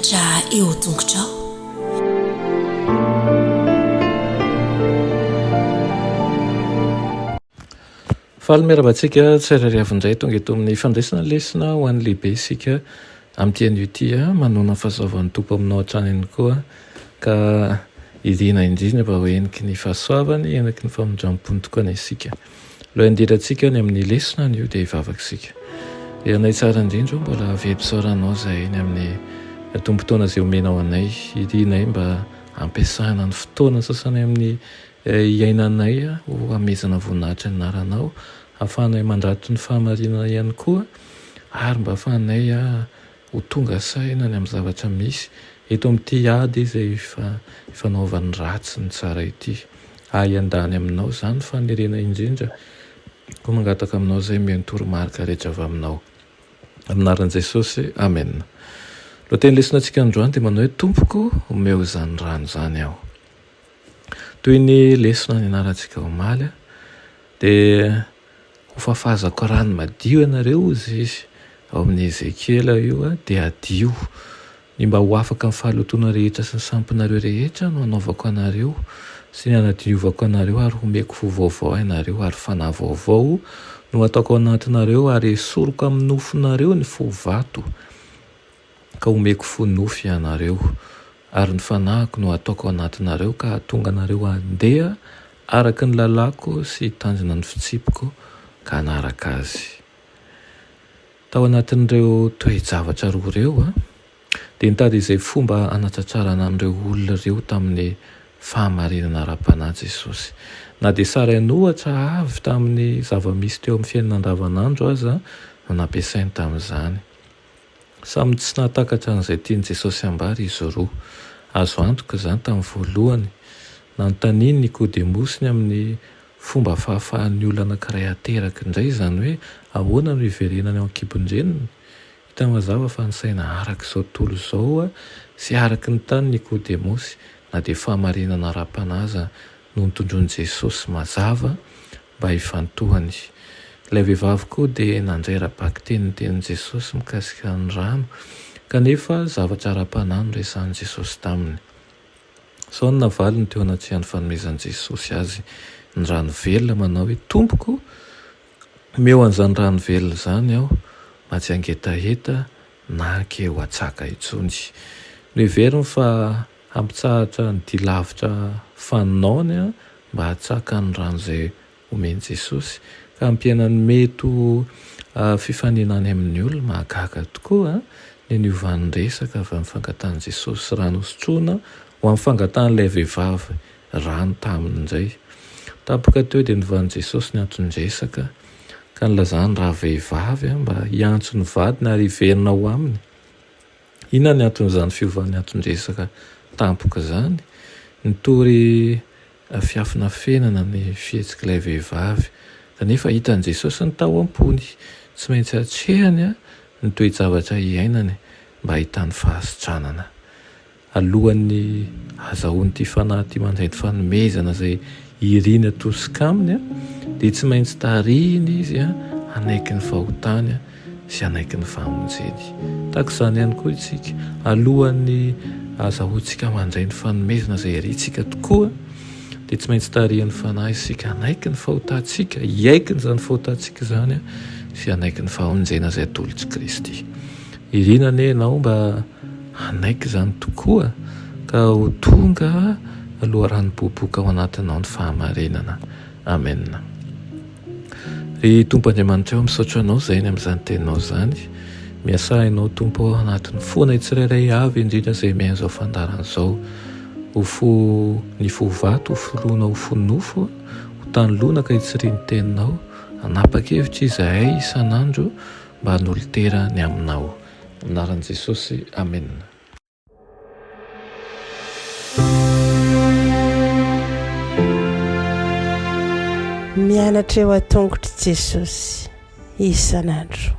mianatra eo tongotrao. Fahalomeravantsika tsirairavindray tonga eto amin'ny fandraisana lesina ho an'ny lehibe isika amin'ity an'io ty manona fahasoavan'ny tompo aminao hatrany ihany koa ka idina indrindra mba ho eniky ny fahasoavany enaky ny famondrampony tokoana isika. Loha indirantsika ny amin'ny lesina an'io dia hivavaka isika. Anay tsara indrindra mbola vehipisaoranao izay ny amin'ny tombontona izay omenao anay idinay mba ampiasana ny fotoana sasany amin'ny iainanay ho amezana voninahitra ny anaranao, ahafahanay mandrato ny fahamarinana ihany koa ary mba ahafahanay ho tonga saina ny amin'ny zavatra misy eto amin'ity ady izay fanaovan'ny ratsy ny tsara ity. Andany aminao izany fanerena indrindra ko mangataka aminao izay miantoro-marika rehetra avy aminao. Aminaran'i Jesosy, amen. Loha teny lesina antsika androany dia manao hoe tompoko omeo izany rano izany aho. Toy ny lesona ny anarantsika omaly dia ho fafazako rano madio ianareo izy izy ao amin'ny Ezekiela io dia adio ny mba ho afaka amin'ny fahalotoana rehetra sy ny sampinareo rehetra no anaovako anareo sy ny anadiovako anareo ary homeko fo vaovao ianareo ary fanahy vaovao no ataoko anatinareo ary esoroko amin'ny nofonareo ny fo vato ka homeko fo nofy ianareo ary ny fanahiko no ataoko anatinareo ka hatonga anareo andeha araka ny lalako sy tanjona ny fitsipiko ka hanaraka azy. Tao anatin'ireo toe-javatra roa ireo dia nitady izay fomba hanatratrarana an'ireo olona ireo tamin'ny fahamarinana ara-panahy Jesosy. Na dia sara nohatra avy tamin'ny zava-misy teo amin'ny fiainana andavanandro aza no nampiasainy tamin'izany. Samy tsy nahatakatra an'izay tiany Jesosy ambary izy roa. Azo antoka izany tamin'ny voalohany nanontaniany Nikodemosy amin'ny fomba fahafahan'ny olona anankiray ateraka indray izany hoe ahoana no iverenany ao an-kibon-dreniny. Hita mazava fa ny saina araka izao tontolo izao sy araka ny tany Nikodemosy na dia fahamarinana ara-panahy no nitondroan'i Jesosy mazava mba hifantohany. Ilay vehivavy koa dia nandray raha-baky tenin'ny tenin'i Jesosy mikasika ny rano kanefa zavatra ara-panahy no resahan'i Jesosy taminy. Sao ny navaliny teo anaty andro fanomezan'i Jesosy azy ny rano velona manao hoe tompoko omeo an'izany rano velona izany aho mba tsy hangetaheta na ke ho atsaka intsony. Noheveriny fa hampitsahatra ny dia lavitra fanonaony mba hatsaka ny rano izay omeny Jesosy ka hampiainany mety fifaninany amin'ny olona mahagaga tokoa ny niovan'ny resaka avy amin'ny fangatan'i Jesosy rano hosotroana ho amin'ny fangatan'ilay vehivavy rano taminy indray. Tapoka teo dia niovan'i Jesosy ny antony-dresaka ka nilazany raha vehivavy mba hiantso ny vadiny ary hiverina ho aminy. Inona ny anton'izany fiovan'ny antony-dresaka tampoka izany? Nitory fiafina fenana ny fihetsik'ilay vehivavy kanefa hitan'i Jesosy ny tao am-pony, tsy maintsy hatrehany ny toe-javatra iainany mba hahitany fahasitranana. Alohan'ny azahoany ity fanahy ity mandray ny fanomezana izay irina tosika aminy dia tsy maintsy tarihiny izy hanaiky ny fahotany sy hanaiky ny fahamonjeny. Tahaka izany ihany koa isika alohan'ny azahoantsika mandray ny fanomezana izay irintsika tokoa dia tsy maintsy tarihiny fanahy isika hanaiky ny fahotantsika, hiaiky n'izany fahotantsika izany sy hanaiky ny fahamonjena izay atolotry Kristy. Irina anie ianao mba hanaiky izany tokoa ka ho tonga aloha rano boboka ao anatinao ny fahamarinana. Amen. Ry Tompo Andriamanitra misaotra anao izay ny amin'izany teninao izany. Miasa ianao Tompo ao anatin'ny fonay tsirairay avy indrindra izay mihaino izao fandaran'izao. Ho fo ny fo vato, ho foloana ho fo nofo, ho tanolona ka hitsiriany teninao, hanapa-kevitra izahay isan'andro mba hanolo-tera ny aminao. Anaran'i Jesosy, amen. Mianatra eo an-tongotry Jesosy isan'andro.